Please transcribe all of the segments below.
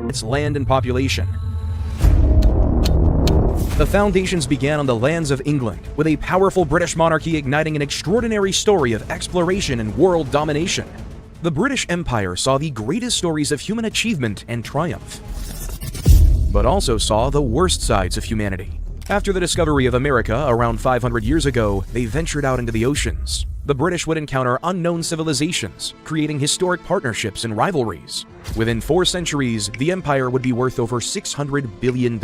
its land and population. The foundations began on the lands of England, with a powerful British monarchy igniting an extraordinary story of exploration and world domination. The British Empire saw the greatest stories of human achievement and triumph, but also saw the worst sides of humanity. After the discovery of America around 500 years ago, they ventured out into the oceans. The British would encounter unknown civilizations, creating historic partnerships and rivalries. Within 4 centuries, the empire would be worth over $600 billion.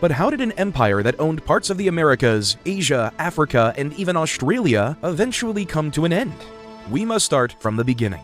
But how did an empire that owned parts of the Americas, Asia, Africa, and even Australia eventually come to an end? We must start from the beginning.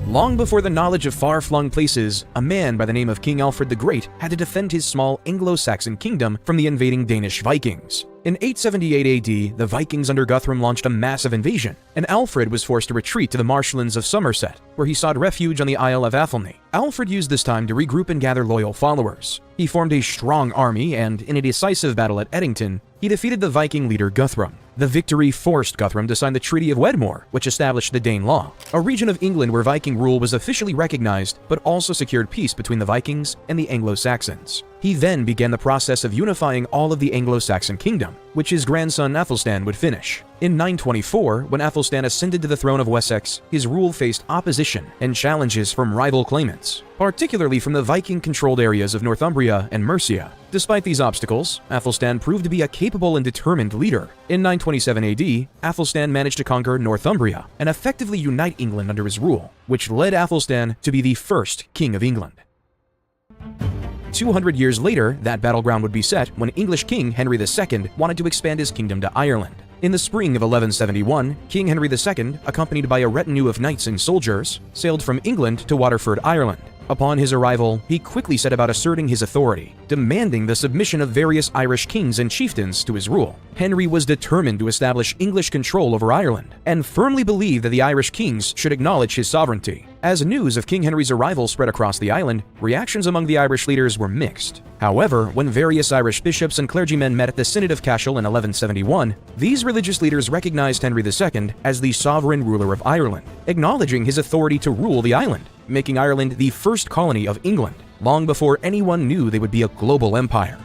Long before the knowledge of far-flung places, a man by the name of King Alfred the Great had to defend his small Anglo-Saxon kingdom from the invading Danish Vikings. In 878 AD, the Vikings under Guthrum launched a massive invasion, and Alfred was forced to retreat to the marshlands of Somerset, where he sought refuge on the Isle of Athelney. Alfred used this time to regroup and gather loyal followers. He formed a strong army, and in a decisive battle at Edington, he defeated the Viking leader Guthrum. The victory forced Guthrum to sign the Treaty of Wedmore, which established the Dane Law, a region of England where Viking rule was officially recognized, but also secured peace between the Vikings and the Anglo-Saxons. He then began the process of unifying all of the Anglo-Saxon kingdom, which his grandson Athelstan would finish. In 924, when Athelstan ascended to the throne of Wessex, his rule faced opposition and challenges from rival claimants, particularly from the Viking-controlled areas of Northumbria and Mercia. Despite these obstacles, Athelstan proved to be a capable and determined leader. In 927 AD, Athelstan managed to conquer Northumbria and effectively unite England under his rule, which led Athelstan to be the first king of England. 200 years later, that battleground would be set when English King Henry II wanted to expand his kingdom to Ireland. In the spring of 1171, King Henry II, accompanied by a retinue of knights and soldiers, sailed from England to Waterford, Ireland. Upon his arrival, he quickly set about asserting his authority, demanding the submission of various Irish kings and chieftains to his rule. Henry was determined to establish English control over Ireland, and firmly believed that the Irish kings should acknowledge his sovereignty. As news of King Henry's arrival spread across the island, reactions among the Irish leaders were mixed. However, when various Irish bishops and clergymen met at the Synod of Cashel in 1171, these religious leaders recognized Henry II as the sovereign ruler of Ireland, acknowledging his authority to rule the island, making Ireland the first colony of England, long before anyone knew they would be a global empire.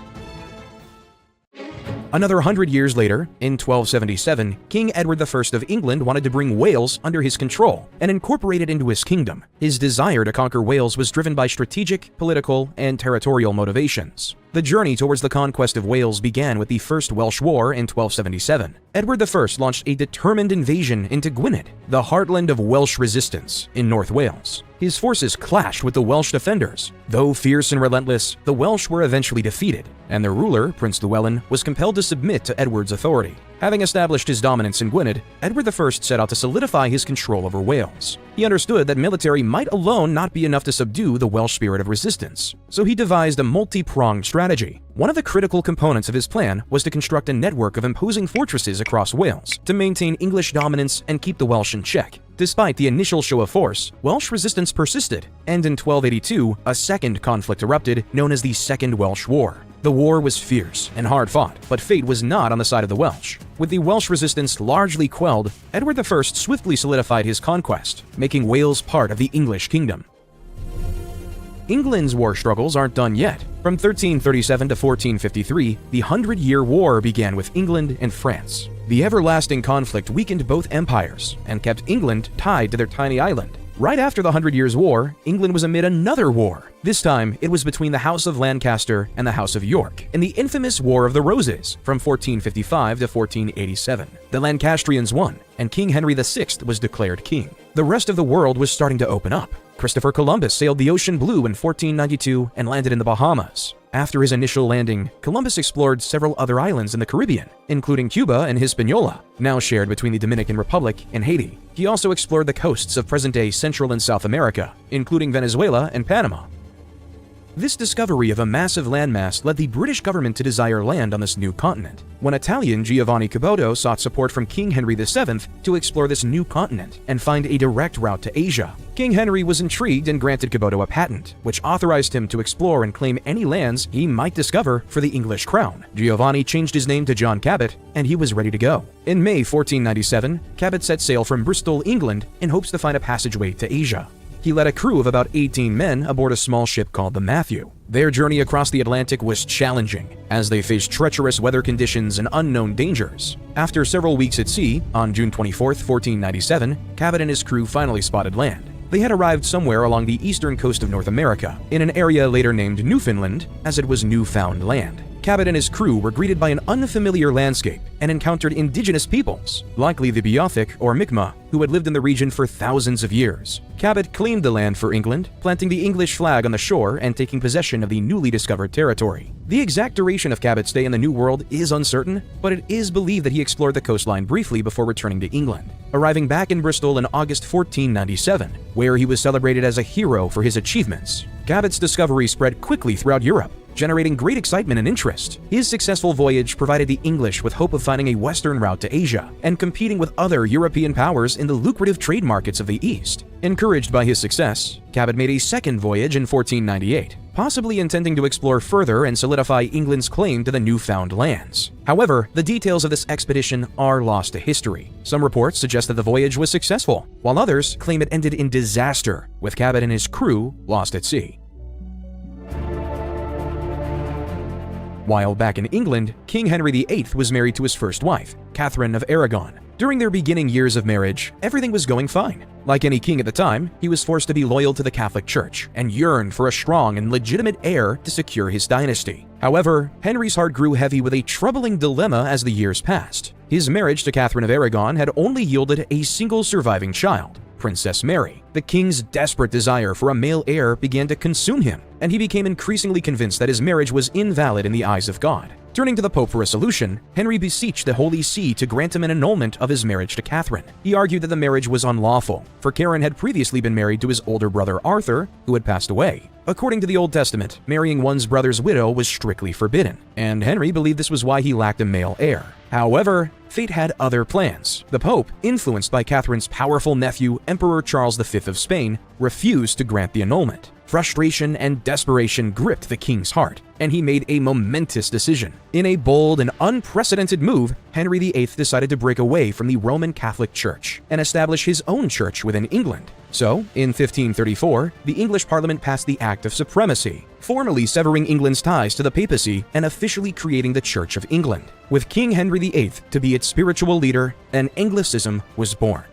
Another 100 years later, in 1277, King Edward I of England wanted to bring Wales under his control and incorporate it into his kingdom. His desire to conquer Wales was driven by strategic, political, and territorial motivations. The journey towards the conquest of Wales began with the First Welsh War in 1277. Edward I launched a determined invasion into Gwynedd, the heartland of Welsh resistance in North Wales. His forces clashed with the Welsh defenders. Though fierce and relentless, the Welsh were eventually defeated, and their ruler, Prince Llewellyn, was compelled to submit to Edward's authority. Having established his dominance in Gwynedd, Edward I set out to solidify his control over Wales. He understood that military might alone not be enough to subdue the Welsh spirit of resistance, so he devised a multi-pronged strategy. One of the critical components of his plan was to construct a network of imposing fortresses across Wales to maintain English dominance and keep the Welsh in check. Despite the initial show of force, Welsh resistance persisted, and in 1282, a second conflict erupted known as the Second Welsh War. The war was fierce and hard-fought, but fate was not on the side of the Welsh. With the Welsh resistance largely quelled, Edward I swiftly solidified his conquest, making Wales part of the English kingdom. England's war struggles aren't done yet. From 1337 to 1453, the 100-Year War began with England and France. The everlasting conflict weakened both empires and kept England tied to their tiny island. Right after the 100 Years' War, England was amid another war. This time, it was between the House of Lancaster and the House of York, in the infamous War of the Roses from 1455 to 1487. The Lancastrians won, and King Henry VI was declared king. The rest of the world was starting to open up. Christopher Columbus sailed the ocean blue in 1492 and landed in the Bahamas. After his initial landing, Columbus explored several other islands in the Caribbean, including Cuba and Hispaniola, now shared between the Dominican Republic and Haiti. He also explored the coasts of present-day Central and South America, including Venezuela and Panama. This discovery of a massive landmass led the British government to desire land on this new continent. When Italian Giovanni Caboto sought support from King Henry VII to explore this new continent and find a direct route to Asia, King Henry was intrigued and granted Caboto a patent, which authorized him to explore and claim any lands he might discover for the English crown. Giovanni changed his name to John Cabot, and he was ready to go. In May 1497, Cabot set sail from Bristol, England, in hopes to find a passageway to Asia. He led a crew of about 18 men aboard a small ship called the Matthew. Their journey across the Atlantic was challenging, as they faced treacherous weather conditions and unknown dangers. After several weeks at sea, on June 24, 1497, Cabot and his crew finally spotted land. They had arrived somewhere along the eastern coast of North America, in an area later named Newfoundland, as it was newfound land. Cabot and his crew were greeted by an unfamiliar landscape and encountered indigenous peoples, likely the Beothuk or Mi'kmaq, who had lived in the region for thousands of years. Cabot claimed the land for England, planting the English flag on the shore and taking possession of the newly discovered territory. The exact duration of Cabot's stay in the New World is uncertain, but it is believed that he explored the coastline briefly before returning to England, arriving back in Bristol in August 1497, where he was celebrated as a hero for his achievements. Cabot's discovery spread quickly throughout Europe, generating great excitement and interest. His successful voyage provided the English with hope of finding a western route to Asia and competing with other European powers in the lucrative trade markets of the East. Encouraged by his success, Cabot made a second voyage in 1498, possibly intending to explore further and solidify England's claim to the newfound lands. However, the details of this expedition are lost to history. Some reports suggest that the voyage was successful, while others claim it ended in disaster, with Cabot and his crew lost at sea. While back in England, King Henry VIII was married to his first wife, Catherine of Aragon. During their beginning years of marriage, everything was going fine. Like any king at the time, he was forced to be loyal to the Catholic Church and yearned for a strong and legitimate heir to secure his dynasty. However, Henry's heart grew heavy with a troubling dilemma as the years passed. His marriage to Catherine of Aragon had only yielded a single surviving child, Princess Mary. The king's desperate desire for a male heir began to consume him, and he became increasingly convinced that his marriage was invalid in the eyes of God. Turning to the Pope for a solution, Henry beseeched the Holy See to grant him an annulment of his marriage to Catherine. He argued that the marriage was unlawful, for Karen had previously been married to his older brother Arthur, who had passed away. According to the Old Testament, marrying one's brother's widow was strictly forbidden, and Henry believed this was why he lacked a male heir. However, fate had other plans. The Pope, influenced by Catherine's powerful nephew, Emperor Charles V of Spain, refused to grant the annulment. Frustration and desperation gripped the king's heart, and he made a momentous decision. In a bold and unprecedented move, Henry VIII decided to break away from the Roman Catholic Church and establish his own church within England. So, in 1534, the English Parliament passed the Act of Supremacy, formally severing England's ties to the papacy and officially creating the Church of England. With King Henry VIII to be its spiritual leader, an Anglicism was born.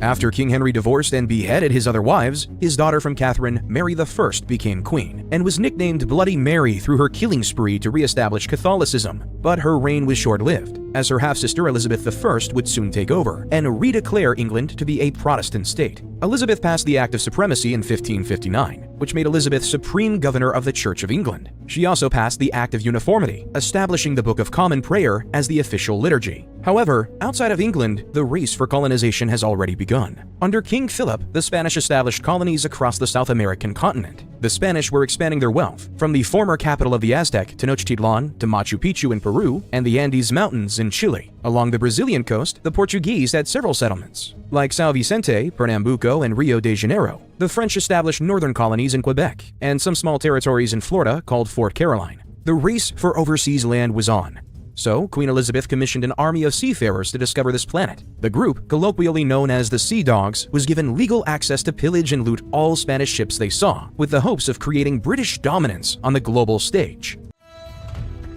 After King Henry divorced and beheaded his other wives, his daughter from Catherine, Mary I, became queen, and was nicknamed Bloody Mary through her killing spree to re-establish Catholicism. But her reign was short-lived, as her half-sister Elizabeth I would soon take over and redeclare England to be a Protestant state. Elizabeth passed the Act of Supremacy in 1559, which made Elizabeth supreme governor of the Church of England. She also passed the Act of Uniformity, establishing the Book of Common Prayer as the official liturgy. However, outside of England, the race for colonization has already begun. Under King Philip, the Spanish established colonies across the South American continent. The Spanish were expanding their wealth, from the former capital of the Aztec, Tenochtitlan, to Machu Picchu in Peru, and the Andes Mountains in Chile. Along the Brazilian coast, the Portuguese had several settlements, like São Vicente, Pernambuco, and Rio de Janeiro. The French established northern colonies in Quebec, and some small territories in Florida called Fort Caroline. The race for overseas land was on. So, Queen Elizabeth commissioned an army of seafarers to discover this planet. The group, colloquially known as the Sea Dogs, was given legal access to pillage and loot all Spanish ships they saw, with the hopes of creating British dominance on the global stage.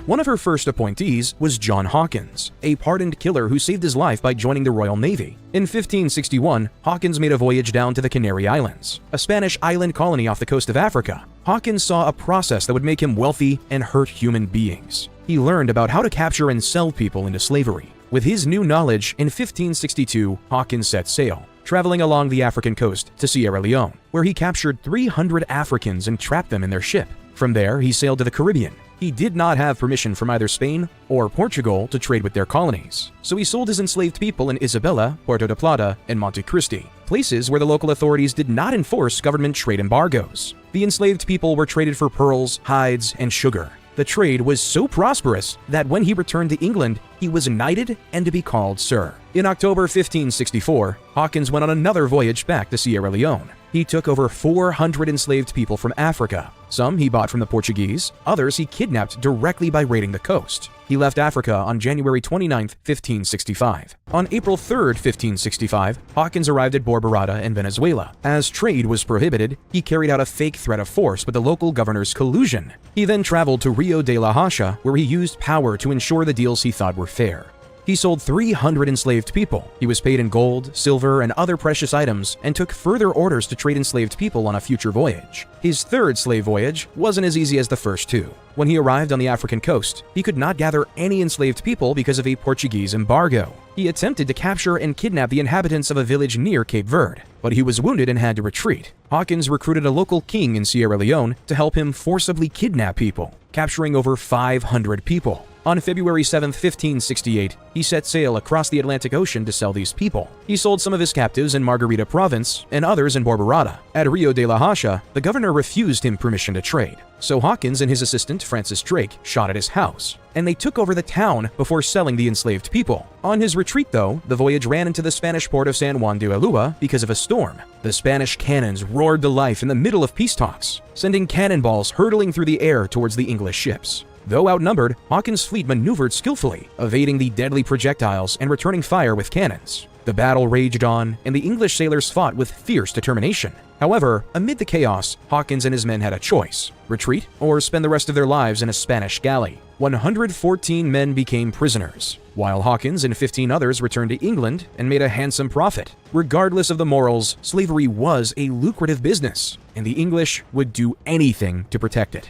One of her first appointees was John Hawkins, a pardoned killer who saved his life by joining the Royal Navy. In 1561, Hawkins made a voyage down to the Canary Islands, a Spanish island colony off the coast of Africa. Hawkins saw a process that would make him wealthy and hurt human beings. He learned about how to capture and sell people into slavery. With his new knowledge, in 1562, Hawkins set sail, traveling along the African coast to Sierra Leone, where he captured 300 Africans and trapped them in their ship. From there, he sailed to the Caribbean. he did not have permission from either Spain or Portugal to trade with their colonies. So he sold his enslaved people in Isabela, Puerto de Plata, and Monte Cristi, places where the local authorities did not enforce government trade embargoes. The enslaved people were traded for pearls, hides, and sugar. The trade was so prosperous that when he returned to England, he was knighted and to be called Sir. In October 1564, Hawkins went on another voyage back to Sierra Leone. He took over 400 enslaved people from Africa. Some he bought from the Portuguese, others he kidnapped directly by raiding the coast. He left Africa on January 29, 1565. On April 3, 1565, Hawkins arrived at Borborada in Venezuela. As trade was prohibited, he carried out a fake threat of force with the local governor's collusion. He then traveled to Rio de la Hacha, where he used power to ensure the deals he thought were fair. He sold 300 enslaved people. He was paid in gold, silver, and other precious items, and took further orders to trade enslaved people on a future voyage. His third slave voyage wasn't as easy as the first two. When he arrived on the African coast, he could not gather any enslaved people because of a Portuguese embargo. He attempted to capture and kidnap the inhabitants of a village near Cape Verde, but he was wounded and had to retreat. Hawkins recruited a local king in Sierra Leone to help him forcibly kidnap people, capturing over 500 people. On February 7, 1568, he set sail across the Atlantic Ocean to sell these people. He sold some of his captives in Margarita Province and others in Borborada. At Rio de la Hacha, the governor refused him permission to trade. So Hawkins and his assistant, Francis Drake, shot at his house, and they took over the town before selling the enslaved people. On his retreat, though, the voyage ran into the Spanish port of San Juan de Ulua because of a storm. The Spanish cannons roared to life in the middle of peace talks, sending cannonballs hurtling through the air towards the English ships. Though outnumbered, Hawkins' fleet maneuvered skillfully, evading the deadly projectiles and returning fire with cannons. The battle raged on, and the English sailors fought with fierce determination. However, amid the chaos, Hawkins and his men had a choice: retreat or spend the rest of their lives in a Spanish galley. 114 men became prisoners, while Hawkins and 15 others returned to England and made a handsome profit. Regardless of the morals, slavery was a lucrative business, and the English would do anything to protect it.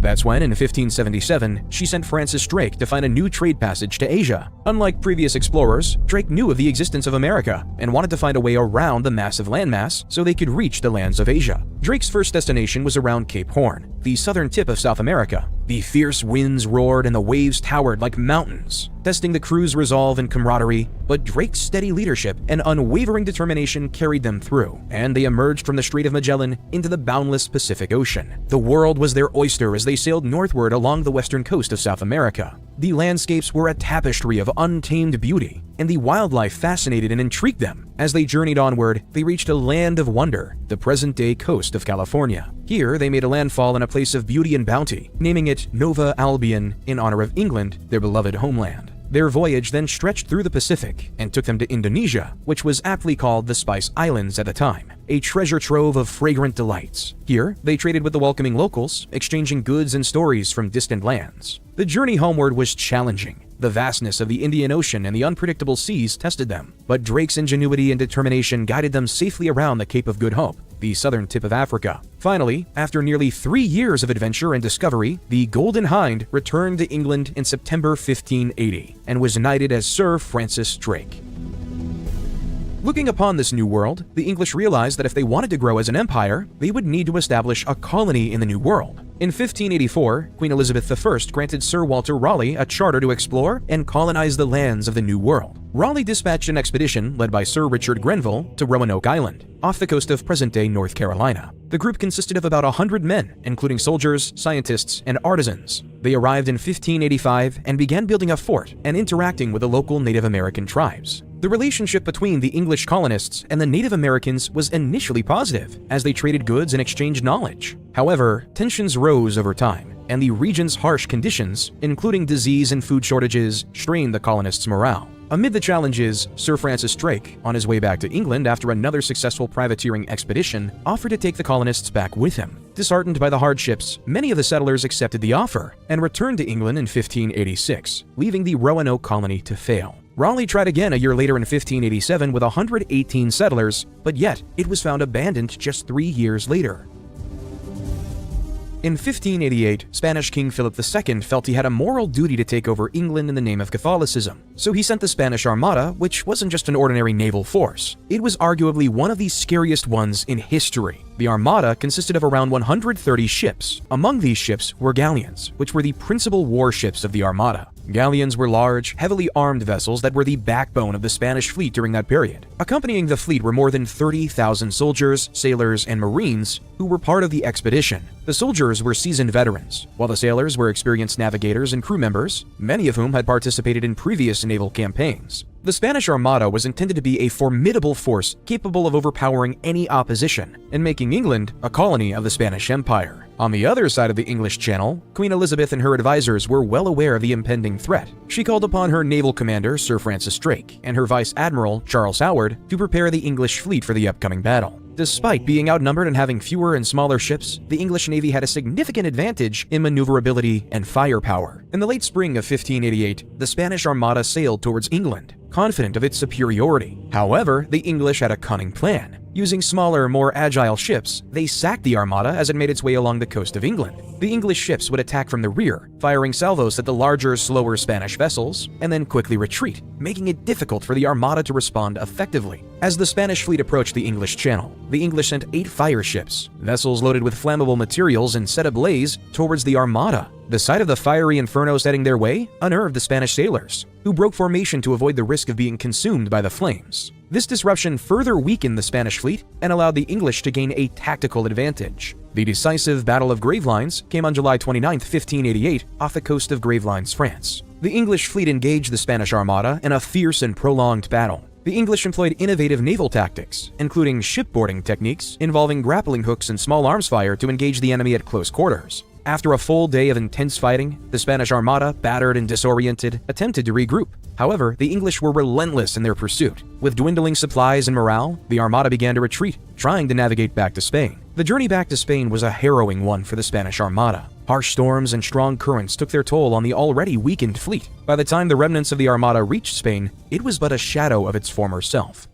That's when, in 1577, she sent Francis Drake to find a new trade passage to Asia. Unlike previous explorers, Drake knew of the existence of America and wanted to find a way around the massive landmass so they could reach the lands of Asia. Drake's first destination was around Cape Horn, the southern tip of South America. The fierce winds roared and the waves towered like mountains, testing the crew's resolve and camaraderie, but Drake's steady leadership and unwavering determination carried them through, and they emerged from the Strait of Magellan into the boundless Pacific Ocean. The world was their oyster as they sailed northward along the western coast of South America. The landscapes were a tapestry of untamed beauty, and the wildlife fascinated and intrigued them. As they journeyed onward, they reached a land of wonder, the present-day coast of California. Here, they made a landfall in a place of beauty and bounty, naming it Nova Albion in honor of England, their beloved homeland. Their voyage then stretched through the Pacific and took them to Indonesia, which was aptly called the Spice Islands at the time, a treasure trove of fragrant delights. Here, they traded with the welcoming locals, exchanging goods and stories from distant lands. The journey homeward was challenging. The vastness of the Indian Ocean and the unpredictable seas tested them, but Drake's ingenuity and determination guided them safely around the Cape of Good Hope, the southern tip of Africa. Finally, after nearly 3 years of adventure and discovery, the Golden Hind returned to England in September 1580 and was knighted as Sir Francis Drake. Looking upon this new world, the English realized that if they wanted to grow as an empire, they would need to establish a colony in the New World. In 1584, Queen Elizabeth I granted Sir Walter Raleigh a charter to explore and colonize the lands of the New World. Raleigh dispatched an expedition led by Sir Richard Grenville to Roanoke Island, off the coast of present-day North Carolina. The group consisted of about 100 men, including soldiers, scientists, and artisans. They arrived in 1585 and began building a fort and interacting with the local Native American tribes. The relationship between the English colonists and the Native Americans was initially positive, as they traded goods and exchanged knowledge. However, tensions rose over time, and the region's harsh conditions, including disease and food shortages, strained the colonists' morale. Amid the challenges, Sir Francis Drake, on his way back to England after another successful privateering expedition, offered to take the colonists back with him. Disheartened by the hardships, many of the settlers accepted the offer and returned to England in 1586, leaving the Roanoke colony to fail. Raleigh tried again a year later in 1587 with 118 settlers, but yet it was found abandoned just 3 years later. In 1588, Spanish King Philip II felt he had a moral duty to take over England in the name of Catholicism, so he sent the Spanish Armada, which wasn't just an ordinary naval force. It was arguably one of the scariest ones in history. The armada consisted of around 130 ships. Among these ships were galleons, which were the principal warships of the armada. Galleons were large, heavily armed vessels that were the backbone of the Spanish fleet during that period. Accompanying the fleet were more than 30,000 soldiers, sailors, and marines who were part of the expedition. The soldiers were seasoned veterans, while the sailors were experienced navigators and crew members, many of whom had participated in previous naval campaigns. The Spanish Armada was intended to be a formidable force capable of overpowering any opposition and making England a colony of the Spanish Empire. On the other side of the English Channel, Queen Elizabeth and her advisors were well aware of the impending threat. She called upon her naval commander, Sir Francis Drake, and her vice admiral, Charles Howard, to prepare the English fleet for the upcoming battle. Despite being outnumbered and having fewer and smaller ships, the English Navy had a significant advantage in maneuverability and firepower. In the late spring of 1588, the Spanish Armada sailed towards England, confident of its superiority. However, the English had a cunning plan. Using smaller, more agile ships, they sacked the Armada as it made its way along the coast of England. The English ships would attack from the rear, firing salvos at the larger, slower Spanish vessels, and then quickly retreat, making it difficult for the Armada to respond effectively. As the Spanish fleet approached the English Channel, the English sent 8 fire ships, vessels loaded with flammable materials and set ablaze, towards the Armada. The sight of the fiery infernos heading their way unnerved the Spanish sailors, who broke formation to avoid the risk of being consumed by the flames. This disruption further weakened the Spanish fleet and allowed the English to gain a tactical advantage. The decisive Battle of Gravelines came on July 29, 1588, off the coast of Gravelines, France. The English fleet engaged the Spanish Armada in a fierce and prolonged battle. The English employed innovative naval tactics, including shipboarding techniques involving grappling hooks and small arms fire to engage the enemy at close quarters. After a full day of intense fighting, the Spanish Armada, battered and disoriented, attempted to regroup. However, the English were relentless in their pursuit. With dwindling supplies and morale, the Armada began to retreat, trying to navigate back to Spain. The journey back to Spain was a harrowing one for the Spanish Armada. Harsh storms and strong currents took their toll on the already weakened fleet. By the time the remnants of the Armada reached Spain, it was but a shadow of its former self.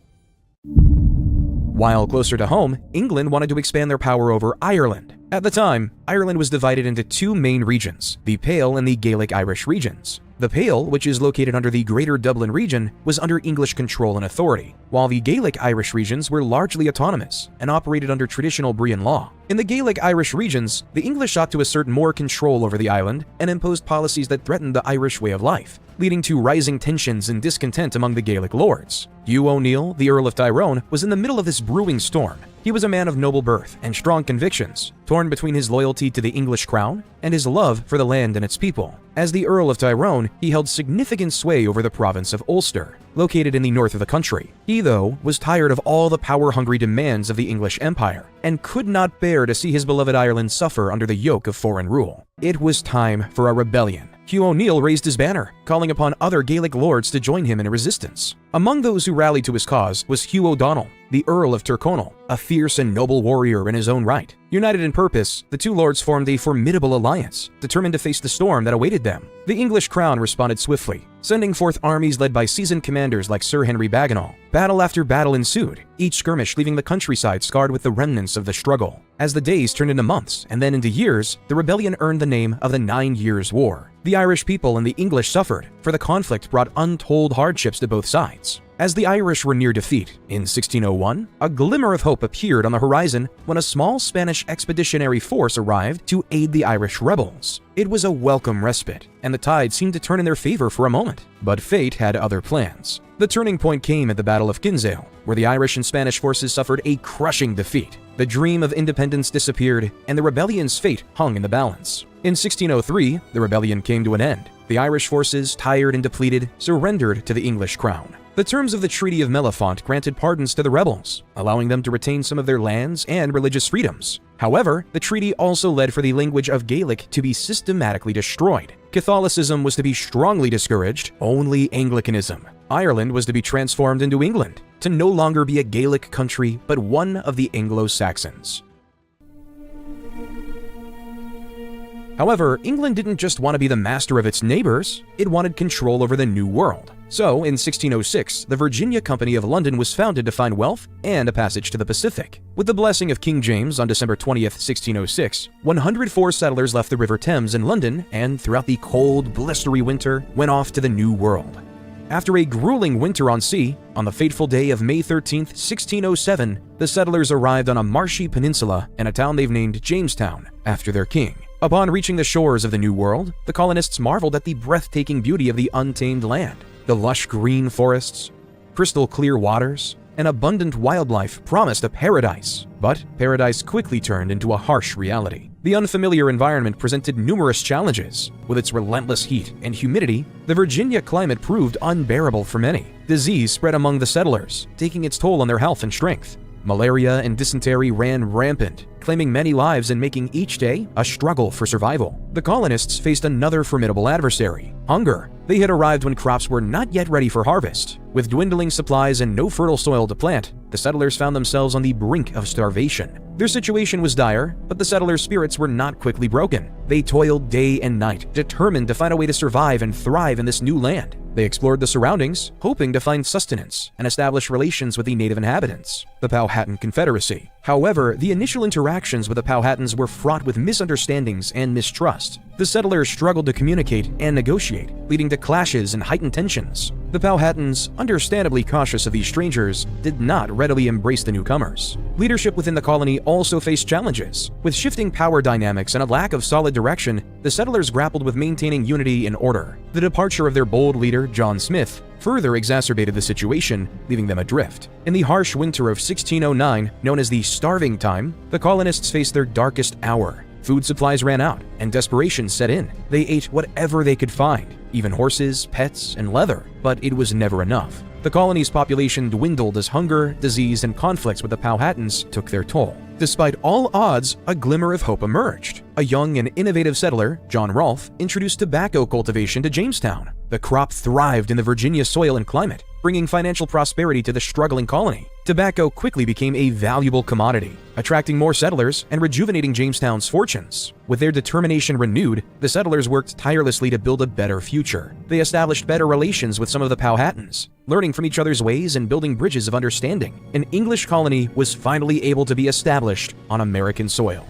While closer to home, England wanted to expand their power over Ireland. At the time, Ireland was divided into 2 main regions, the Pale and the Gaelic Irish regions. The Pale, which is located under the Greater Dublin region, was under English control and authority, while the Gaelic Irish regions were largely autonomous and operated under traditional Brian law. In the Gaelic Irish regions, the English sought to assert more control over the island and imposed policies that threatened the Irish way of life, leading to rising tensions and discontent among the Gaelic lords. Hugh O'Neill, the Earl of Tyrone, was in the middle of this brewing storm. He was a man of noble birth and strong convictions, torn between his loyalty to the English crown and his love for the land and its people. As the Earl of Tyrone, he held significant sway over the province of Ulster, located in the north of the country. He, though, was tired of all the power-hungry demands of the English Empire and could not bear to see his beloved Ireland suffer under the yoke of foreign rule. It was time for a rebellion. Hugh O'Neill raised his banner, calling upon other Gaelic lords to join him in a resistance. Among those who rallied to his cause was Hugh O'Donnell, the Earl of Tyrconnell, a fierce and noble warrior in his own right. United in purpose, the 2 lords formed a formidable alliance, determined to face the storm that awaited them. The English crown responded swiftly, sending forth armies led by seasoned commanders like Sir Henry Bagenal. Battle after battle ensued, each skirmish leaving the countryside scarred with the remnants of the struggle. As the days turned into months and then into years, the rebellion earned the name of the 9 Years' War. The Irish people and the English suffered, for the conflict brought untold hardships to both sides. As the Irish were near defeat, in 1601, a glimmer of hope appeared on the horizon when a small Spanish expeditionary force arrived to aid the Irish rebels. It was a welcome respite, and the tide seemed to turn in their favor for a moment. But fate had other plans. The turning point came at the Battle of Kinsale, where the Irish and Spanish forces suffered a crushing defeat. The dream of independence disappeared, and the rebellion's fate hung in the balance. In 1603, the rebellion came to an end. The Irish forces, tired and depleted, surrendered to the English crown. The terms of the Treaty of Mellifont granted pardons to the rebels, allowing them to retain some of their lands and religious freedoms. However, the treaty also led for the language of Gaelic to be systematically destroyed. Catholicism was to be strongly discouraged, only Anglicanism. Ireland was to be transformed into England, to no longer be a Gaelic country, but one of the Anglo-Saxons. However, England didn't just want to be the master of its neighbors, it wanted control over the New World. So, in 1606, the Virginia Company of London was founded to find wealth and a passage to the Pacific. With the blessing of King James on December 20th, 1606, 104 settlers left the River Thames in London and, throughout the cold, blistery winter, went off to the New World. After a grueling winter on sea, on the fateful day of May 13, 1607, the settlers arrived on a marshy peninsula in a town they've named Jamestown, after their king. Upon reaching the shores of the New World, the colonists marveled at the breathtaking beauty of the untamed land. The lush green forests, crystal clear waters, and abundant wildlife promised a paradise. But paradise quickly turned into a harsh reality. The unfamiliar environment presented numerous challenges. With its relentless heat and humidity, the Virginia climate proved unbearable for many. Disease spread among the settlers, taking its toll on their health and strength. Malaria and dysentery ran rampant, claiming many lives and making each day a struggle for survival. The colonists faced another formidable adversary: hunger. They had arrived when crops were not yet ready for harvest. With dwindling supplies and no fertile soil to plant, the settlers found themselves on the brink of starvation. Their situation was dire, but the settlers' spirits were not quickly broken. They toiled day and night, determined to find a way to survive and thrive in this new land. They explored the surroundings, hoping to find sustenance and establish relations with the native inhabitants, the Powhatan Confederacy. However, the initial interactions with the Powhatans were fraught with misunderstandings and mistrust. The settlers struggled to communicate and negotiate, leading to clashes and heightened tensions. The Powhatans, understandably cautious of these strangers, did not readily embrace the newcomers. Leadership within the colony also faced challenges. With shifting power dynamics and a lack of solid direction, the settlers grappled with maintaining unity and order. The departure of their bold leader, John Smith, further exacerbated the situation, leaving them adrift. In the harsh winter of 1609, known as the Starving Time, the colonists faced their darkest hour. Food supplies ran out, and desperation set in. They ate whatever they could find, even horses, pets, and leather, but it was never enough. The colony's population dwindled as hunger, disease, and conflicts with the Powhatans took their toll. Despite all odds, a glimmer of hope emerged. A young and innovative settler, John Rolfe, introduced tobacco cultivation to Jamestown. The crop thrived in the Virginia soil and climate, bringing financial prosperity to the struggling colony. Tobacco quickly became a valuable commodity, attracting more settlers and rejuvenating Jamestown's fortunes. With their determination renewed, the settlers worked tirelessly to build a better future. They established better relations with some of the Powhatans, learning from each other's ways and building bridges of understanding. An English colony was finally able to be established on American soil.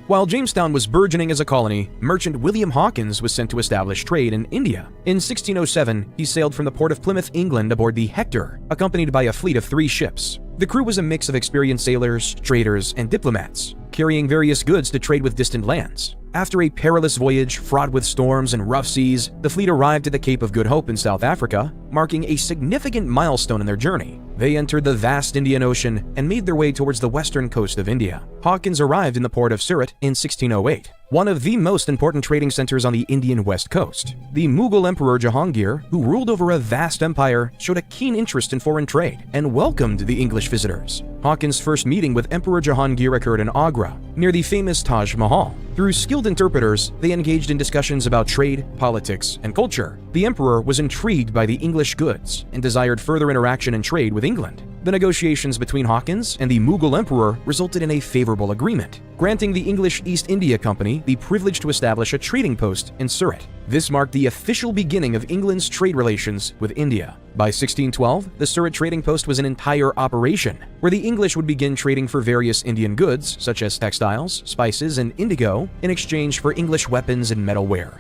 While Jamestown was burgeoning as a colony, merchant William Hawkins was sent to establish trade in India. In 1607, he sailed from the port of Plymouth, England aboard the Hector, accompanied by a fleet of 3 ships. The crew was a mix of experienced sailors, traders, and diplomats, carrying various goods to trade with distant lands. After a perilous voyage fraught with storms and rough seas, the fleet arrived at the Cape of Good Hope in South Africa, marking a significant milestone in their journey. They entered the vast Indian Ocean and made their way towards the western coast of India. Hawkins arrived in the port of Surat in 1608, one of the most important trading centers on the Indian west coast. The Mughal Emperor Jahangir, who ruled over a vast empire, showed a keen interest in foreign trade and welcomed the English visitors. Hawkins' first meeting with Emperor Jahangir occurred in Agra, near the famous Taj Mahal. Through skilled interpreters, they engaged in discussions about trade, politics, and culture. The emperor was intrigued by the English goods and desired further interaction and trade with England. The negotiations between Hawkins and the Mughal emperor resulted in a favorable agreement, granting the English East India Company the privilege to establish a trading post in Surat. This marked the official beginning of England's trade relations with India. By 1612, the Surat trading post was an entire operation, where the English would begin trading for various Indian goods, such as textiles, spices, and indigo, in exchange for English weapons and metalware.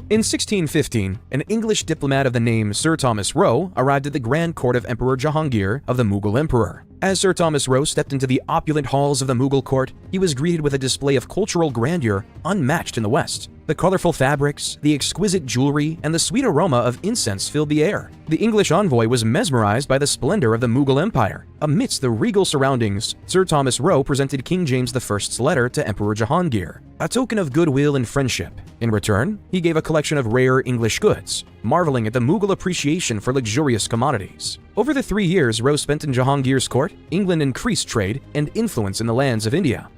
In 1615, an English diplomat of the name Sir Thomas Roe arrived at the Grand Court of Emperor Jahangir of the Mughal Emperor. As Sir Thomas Roe stepped into the opulent halls of the Mughal court, he was greeted with a display of cultural grandeur unmatched in the West. The colorful fabrics, the exquisite jewelry, and the sweet aroma of incense filled the air. The English envoy was mesmerized by the splendor of the Mughal Empire. Amidst the regal surroundings, Sir Thomas Roe presented King James I's letter to Emperor Jahangir, a token of goodwill and friendship. In return, he gave a collection of rare English goods, marveling at the Mughal appreciation for luxurious commodities. Over the 3 years Roe spent in Jahangir's court, England increased trade and influence in the lands of India.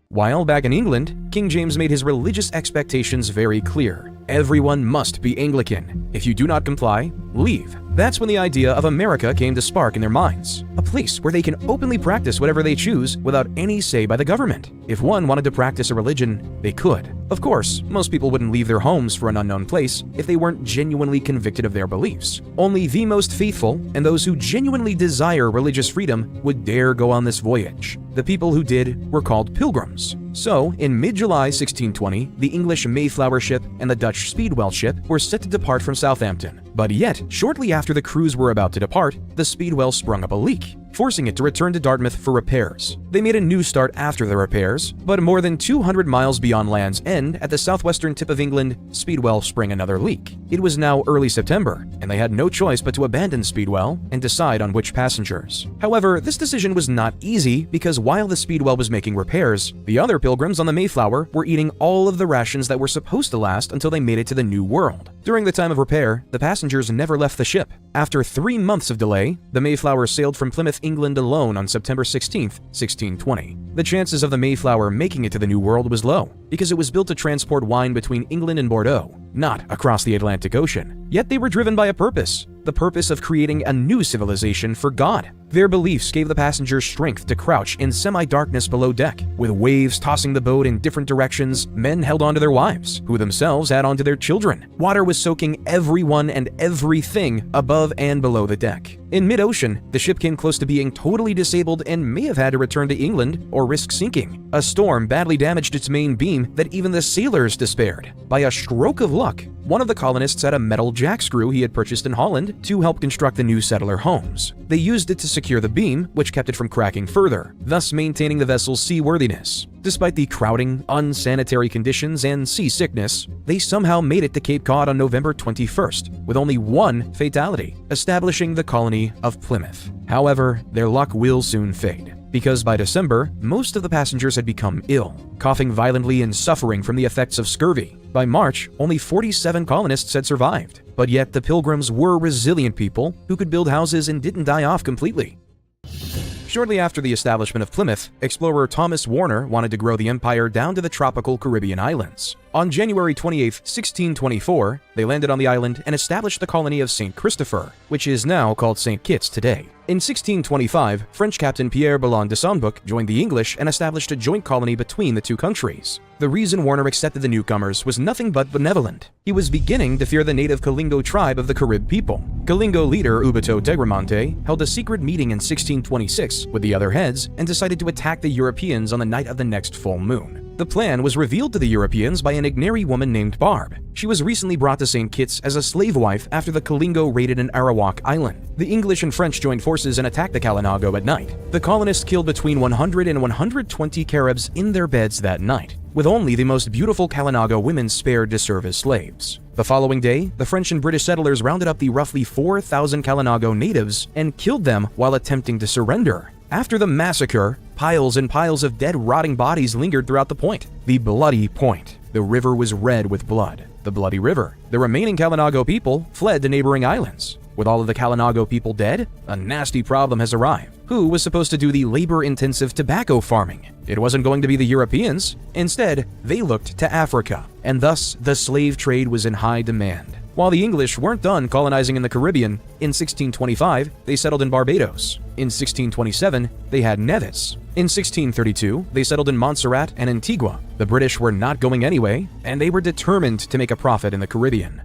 While back in England, King James made his religious expectations very clear. Everyone must be Anglican. If you do not comply, leave. That's when the idea of America came to spark in their minds. A place where they can openly practice whatever they choose without any say by the government. If one wanted to practice a religion, they could. Of course, most people wouldn't leave their homes for an unknown place if they weren't genuinely convicted of their beliefs. Only the most faithful and those who genuinely desire religious freedom would dare go on this voyage. The people who did were called pilgrims. So, in mid-July 1620, the English Mayflower ship and the Dutch Speedwell ship were set to depart from Southampton. But yet, shortly after the crews were about to depart, the Speedwell sprung up a leak, forcing it to return to Dartmouth for repairs. They made a new start after the repairs, but more than 200 miles beyond Land's End, at the southwestern tip of England, Speedwell sprang another leak. It was now early September, and they had no choice but to abandon Speedwell and decide on which passengers. However, this decision was not easy because while the Speedwell was making repairs, the other pilgrims on the Mayflower were eating all of the rations that were supposed to last until they made it to the New World. During the time of repair, the passengers never left the ship. After 3 months of delay, the Mayflower sailed from Plymouth, England alone on September 16, 1620. The chances of the Mayflower making it to the New World was low, because it was built to transport wine between England and Bordeaux, not across the Atlantic Ocean. Yet they were driven by a purpose, the purpose of creating a new civilization for God. Their beliefs gave the passengers strength to crouch in semi-darkness below deck. With waves tossing the boat in different directions, men held onto their wives, who themselves had onto their children. Water was soaking everyone and everything above and below the deck. In mid-ocean, the ship came close to being totally disabled and may have had to return to England or risk sinking. A storm badly damaged its main beam that even the sailors despaired. By a stroke of luck, one of the colonists had a metal jackscrew he had purchased in Holland to help construct the new settler homes. They used it to secure the beam, which kept it from cracking further, thus maintaining the vessel's seaworthiness. Despite the crowding, unsanitary conditions, and seasickness, they somehow made it to Cape Cod on November 21st, with only one fatality, establishing the colony of Plymouth. However, their luck will soon fade, because by December, most of the passengers had become ill, coughing violently and suffering from the effects of scurvy. By March, only 47 colonists had survived, but yet the Pilgrims were resilient people who could build houses and didn't die off completely. Shortly after the establishment of Plymouth, explorer Thomas Warner wanted to grow the empire down to the tropical Caribbean islands. On January 28, 1624, they landed on the island and established the colony of St. Christopher, which is now called St. Kitts today. In 1625, French captain Pierre Ballon de Sambuc joined the English and established a joint colony between the two countries. The reason Warner accepted the newcomers was nothing but benevolent. He was beginning to fear the native Kalingo tribe of the Carib people. Kalingo leader Ubito Tegramonte held a secret meeting in 1626 with the other heads and decided to attack the Europeans on the night of the next full moon. The plan was revealed to the Europeans by an Igneri woman named Barb. She was recently brought to St. Kitts as a slave wife after the Kalingo raided an Arawak island. The English and French joined forces and attacked the Kalinago at night. The colonists killed between 100 and 120 Caribs in their beds that night, with only the most beautiful Kalinago women spared to serve as slaves. The following day, the French and British settlers rounded up the roughly 4,000 Kalinago natives and killed them while attempting to surrender. After the massacre, piles and piles of dead, rotting bodies lingered throughout the point. The Bloody Point. The river was red with blood. The Bloody River. The remaining Kalinago people fled to neighboring islands. With all of the Kalinago people dead, a nasty problem has arrived. Who was supposed to do the labor-intensive tobacco farming? It wasn't going to be the Europeans. Instead, they looked to Africa, and thus the slave trade was in high demand. While the English weren't done colonizing in the Caribbean, in 1625, they settled in Barbados. In 1627, they had Nevis. In 1632, they settled in Montserrat and Antigua. The British were not going anyway, and they were determined to make a profit in the Caribbean.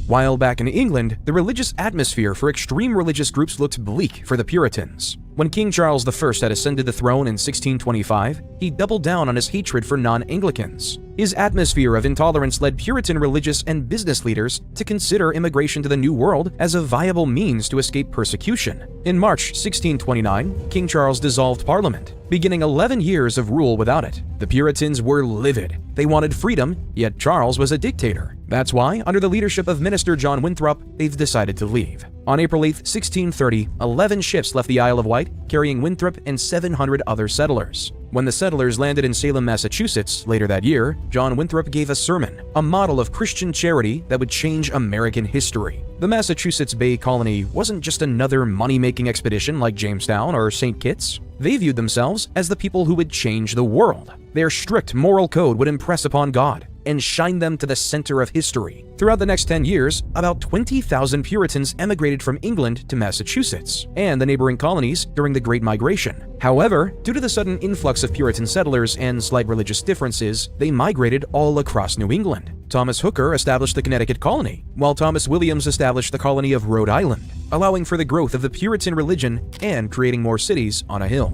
While back in England, the religious atmosphere for extreme religious groups looked bleak for the Puritans. When King Charles I had ascended the throne in 1625, he doubled down on his hatred for non-Anglicans. His atmosphere of intolerance led Puritan religious and business leaders to consider immigration to the New World as a viable means to escape persecution. In March 1629, King Charles dissolved Parliament, beginning 11 years of rule without it. The Puritans were livid. They wanted freedom, yet Charles was a dictator. That's why, under the leadership of Minister John Winthrop, they've decided to leave. On April 8, 1630, 11 ships left the Isle of Wight, carrying Winthrop and 700 other settlers. When the settlers landed in Salem, Massachusetts later that year, John Winthrop gave a sermon, a model of Christian charity that would change American history. The Massachusetts Bay Colony wasn't just another money-making expedition like Jamestown or St. Kitts. They viewed themselves as the people who would change the world. Their strict moral code would impress upon God and shine them to the center of history. Throughout the next 10 years, about 20,000 Puritans emigrated from England to Massachusetts and the neighboring colonies during the Great Migration. However, due to the sudden influx of Puritan settlers and slight religious differences, they migrated all across New England. Thomas Hooker established the Connecticut colony, while Thomas Williams established the colony of Rhode Island, allowing for the growth of the Puritan religion and creating more cities on a hill.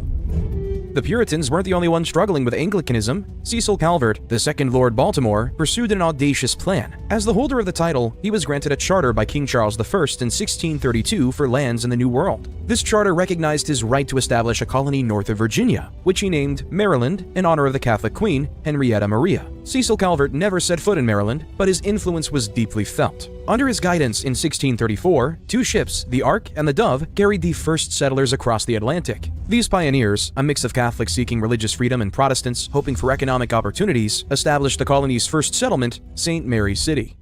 The Puritans weren't the only ones struggling with Anglicanism. Cecil Calvert, the second Lord Baltimore, pursued an audacious plan. As the holder of the title, he was granted a charter by King Charles I in 1632 for lands in the New World. This charter recognized his right to establish a colony north of Virginia, which he named Maryland in honor of the Catholic Queen, Henrietta Maria. Cecil Calvert never set foot in Maryland, but his influence was deeply felt. Under his guidance in 1634, two ships, the Ark and the Dove, carried the first settlers across the Atlantic. These pioneers, a mix of Catholics seeking religious freedom and Protestants hoping for economic opportunities, established the colony's first settlement, St. Mary's City.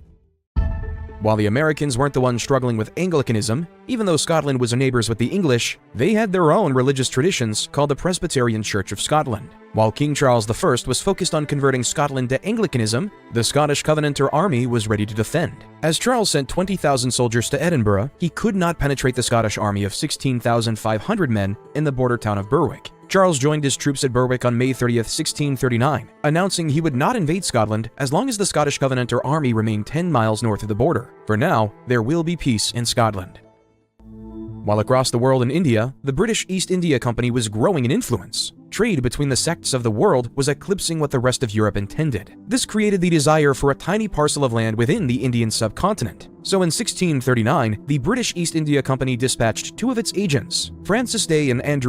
While the Americans weren't the ones struggling with Anglicanism, even though Scotland was neighbors with the English, they had their own religious traditions called the Presbyterian Church of Scotland. While King Charles I was focused on converting Scotland to Anglicanism, the Scottish Covenanter army was ready to defend. As Charles sent 20,000 soldiers to Edinburgh, he could not penetrate the Scottish army of 16,500 men in the border town of Berwick. Charles joined his troops at Berwick on May 30, 1639, announcing he would not invade Scotland as long as the Scottish Covenanter army remained 10 miles north of the border. For now, there will be peace in Scotland. While across the world in India, the British East India Company was growing in influence. Trade between the sects of the world was eclipsing what the rest of Europe intended. This created the desire for a tiny parcel of land within the Indian subcontinent. So in 1639, the British East India Company dispatched two of its agents, Francis Day and Andrew